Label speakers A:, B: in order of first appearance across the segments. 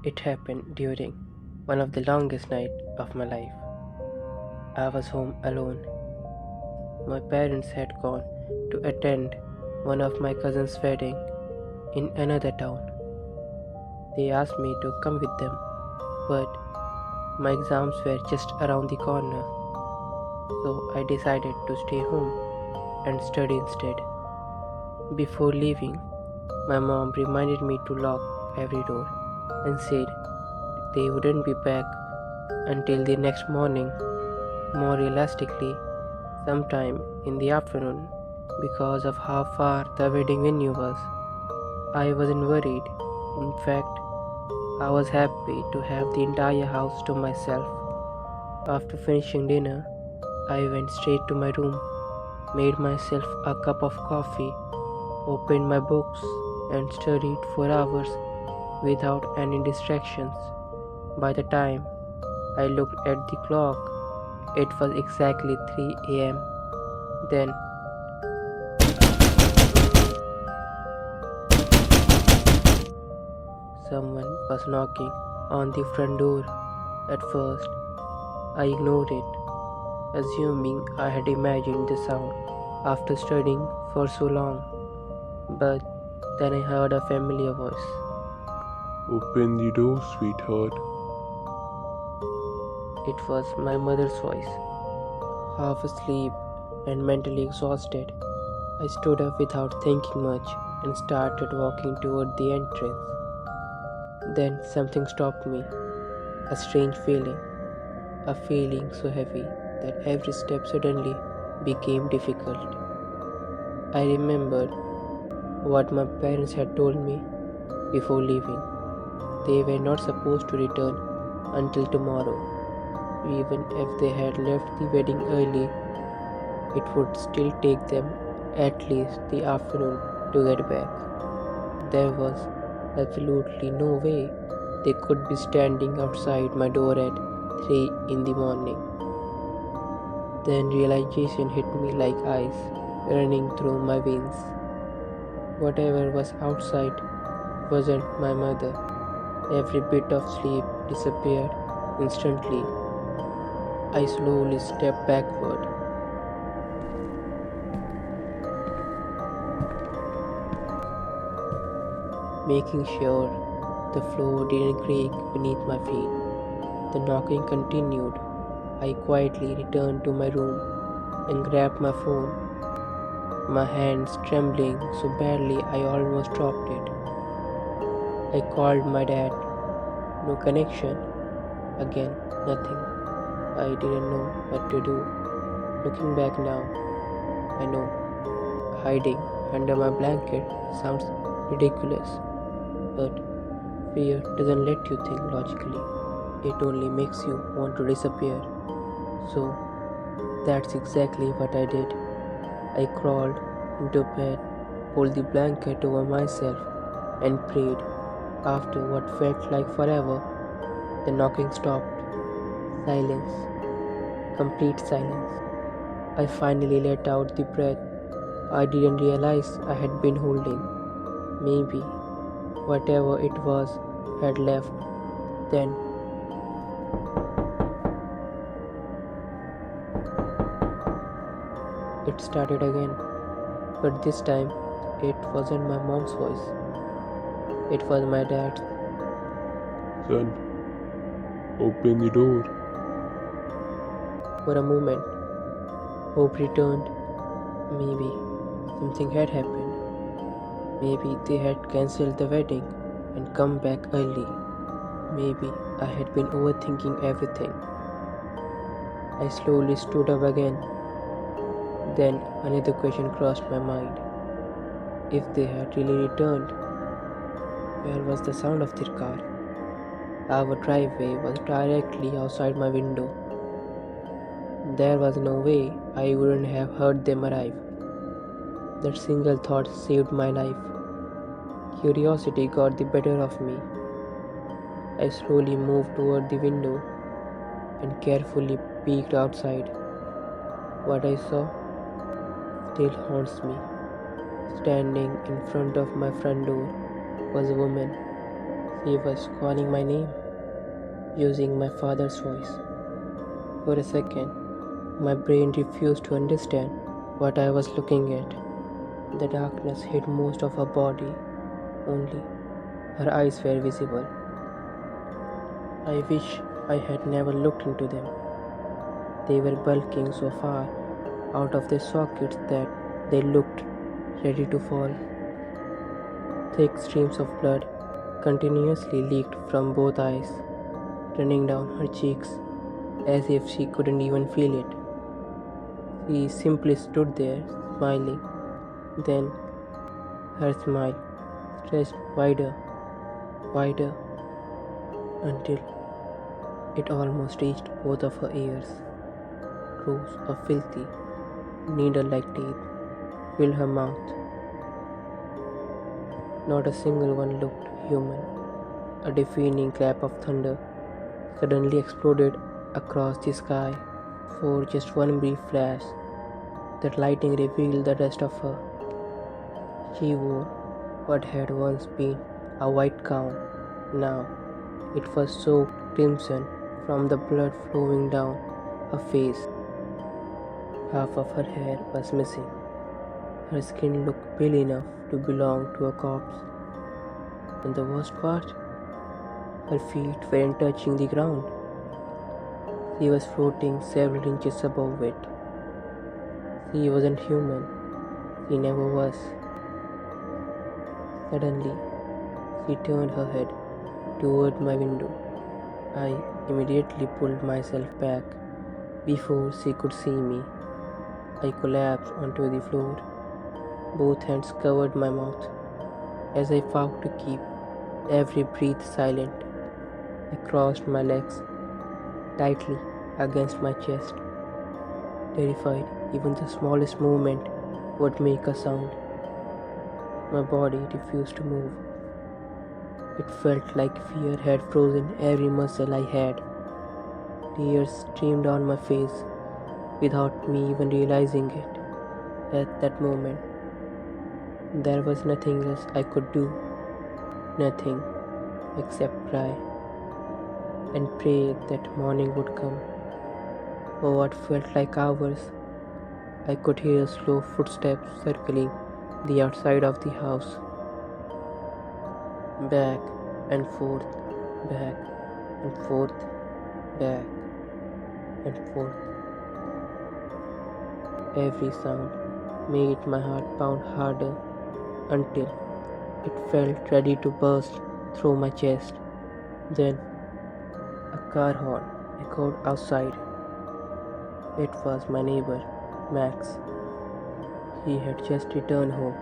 A: It happened during one of the longest nights of my life. I was home alone. My parents had gone to attend one of my cousin's wedding in another town. They asked me to come with them, but my exams were just around the corner, so I decided to stay home and study instead. Before leaving, my mom reminded me to lock every door and said they wouldn't be back until the next morning, more realistically, sometime in the afternoon, because of how far the wedding venue was. I wasn't worried. In fact, I was happy to have the entire house to myself. After finishing dinner, I went straight to my room, made myself a cup of coffee, opened my books, and studied for hours without any distractions. By the time I looked at the clock, it was exactly 3 a.m. Then someone was knocking on the front door. At first, I ignored it, assuming I had imagined the sound after studying for so long. But then I heard a familiar voice.
B: Open the door, sweetheart.
A: It was my mother's voice. Half asleep and mentally exhausted, I stood up without thinking much and started walking toward the entrance. Then something stopped me, a strange feeling, a feeling so heavy that every step suddenly became difficult. I remembered what my parents had told me before leaving. They were not supposed to return until tomorrow. Even if they had left the wedding early, it would still take them at least the afternoon to get back. There was absolutely no way they could be standing outside my door at 3 in the morning. Then realization hit me like ice running through my veins. Whatever was outside wasn't my mother. Every bit of sleep disappeared instantly. I slowly stepped backward, making sure the floor didn't creak beneath my feet. The knocking continued. I quietly returned to my room and grabbed my phone, my hands trembling so badly I almost dropped it. I called my dad. No connection. Again, nothing. I didn't know what to do. Looking back now, I know hiding under my blanket sounds ridiculous, but fear doesn't let you think logically. It only makes you want to disappear. So that's exactly what I did. I crawled into bed, pulled the blanket over myself, and prayed. After what felt like forever, the knocking stopped. Silence. Complete silence. I finally let out the breath I didn't realize I had been holding. Maybe whatever it was had left. Then it started again. But this time, it wasn't my mom's voice. It was my dad's.
B: Son, open the door.
A: For a moment, hope returned. Maybe something had happened. Maybe they had cancelled the wedding and come back early. Maybe I had been overthinking everything. I slowly stood up again. Then another question crossed my mind. If they had really returned, where was the sound of their car? Our driveway was directly outside my window. There was no way I wouldn't have heard them arrive. That single thought saved my life. Curiosity got the better of me. I slowly moved toward the window and carefully peeked outside. What I saw still haunts me. Standing in front of my front door was a woman, He was calling my name, using my father's voice. For a second, my brain refused to understand what I was looking at. The darkness hid most of her body, only her eyes were visible. I wish I had never looked into them. They were bulking so far out of their sockets that they looked ready to fall. Thick streams of blood continuously leaked from both eyes, running down her cheeks as if she couldn't even feel it. She simply stood there, smiling. Then her smile stretched wider, wider, until it almost reached both of her ears. Rows of filthy, needle-like teeth filled her mouth. Not a single one looked human. A deafening clap of thunder suddenly exploded across the sky. For just one brief flash, that lightning revealed the rest of her. She wore what had once been a white gown. Now it was soaked crimson from the blood flowing down her face. Half of her hair was missing. Her skin looked pale enough to belong to a corpse. And the worst part, her feet weren't touching the ground. She was floating several inches above it. She wasn't human. She never was. Suddenly, she turned her head toward my window. I immediately pulled myself back before she could see me. I collapsed onto the floor. Both hands covered my mouth as I fought to keep every breath silent. I crossed my legs tightly against my chest, terrified even the smallest movement would make a sound. My body refused to move. It felt like fear had frozen every muscle I had. Tears streamed down my face without me even realizing it. At that moment, there was nothing else I could do. Nothing except cry and pray that morning would come. For what felt like hours, I could hear slow footsteps circling the outside of the house. Back and forth, back and forth, back and forth. Every sound made my heart pound harder until it felt ready to burst through my chest. Then a car horn echoed outside. It was my neighbor, Max. He had just returned home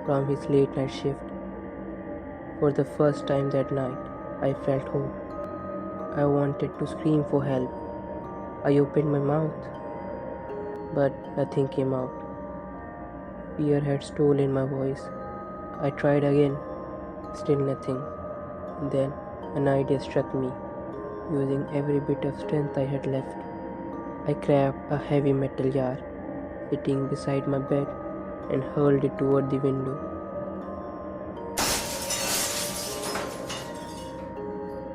A: from his late night shift. For the first time that night, I felt hope. I wanted to scream for help. I opened my mouth, but nothing came out. Fear had stolen my voice. I tried again, still nothing. Then an idea struck me. Using every bit of strength I had left, I grabbed a heavy metal jar sitting beside my bed and hurled it toward the window.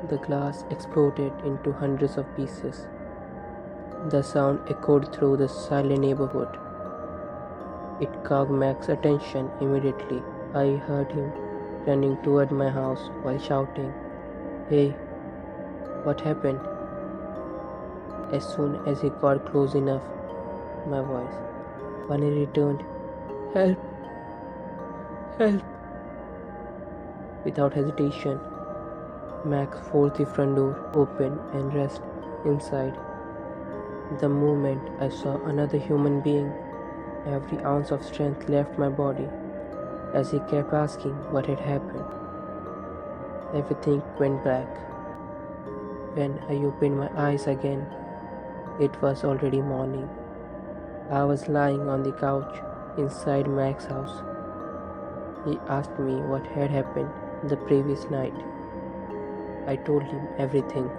A: The glass exploded into hundreds of pieces. The sound echoed through the silent neighborhood. It caught Max's attention immediately. I heard him running toward my house while shouting, "Hey, what happened?" As soon as he got close enough, my voice finally returned, "Help! Help!" Without hesitation, Max forced the front door open and rushed inside. The moment I saw another human being, every ounce of strength left my body as he kept asking what had happened. Everything went black. When I opened my eyes again, it was already morning. I was lying on the couch inside Max's house. He asked me what had happened the previous night. I told him everything,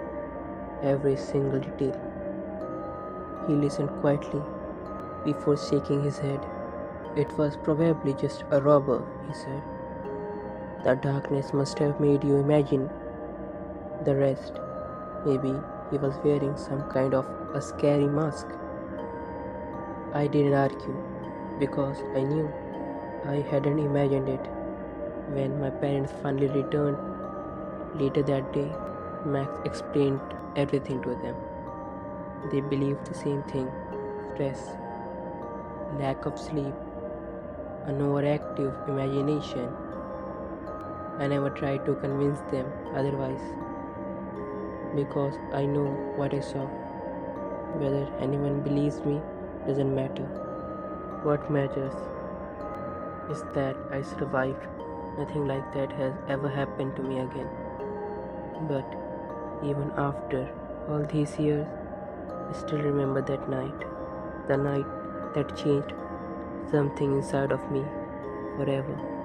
A: every single detail. He listened quietly before shaking his head. "It was probably just a robber," he said. "The darkness must have made you imagine the rest. Maybe he was wearing some kind of a scary mask. I didn't argue because I knew I hadn't imagined it. When my parents finally returned later that day, Max explained everything to them. They believed the same thing: stress, lack of sleep, an overactive imagination. I never tried to convince them otherwise because I know what I saw. Whether anyone believes me doesn't matter. What matters is that I survived. Nothing like that has ever happened to me again. But even after all these years, I still remember that night. The night that changed something inside of me forever.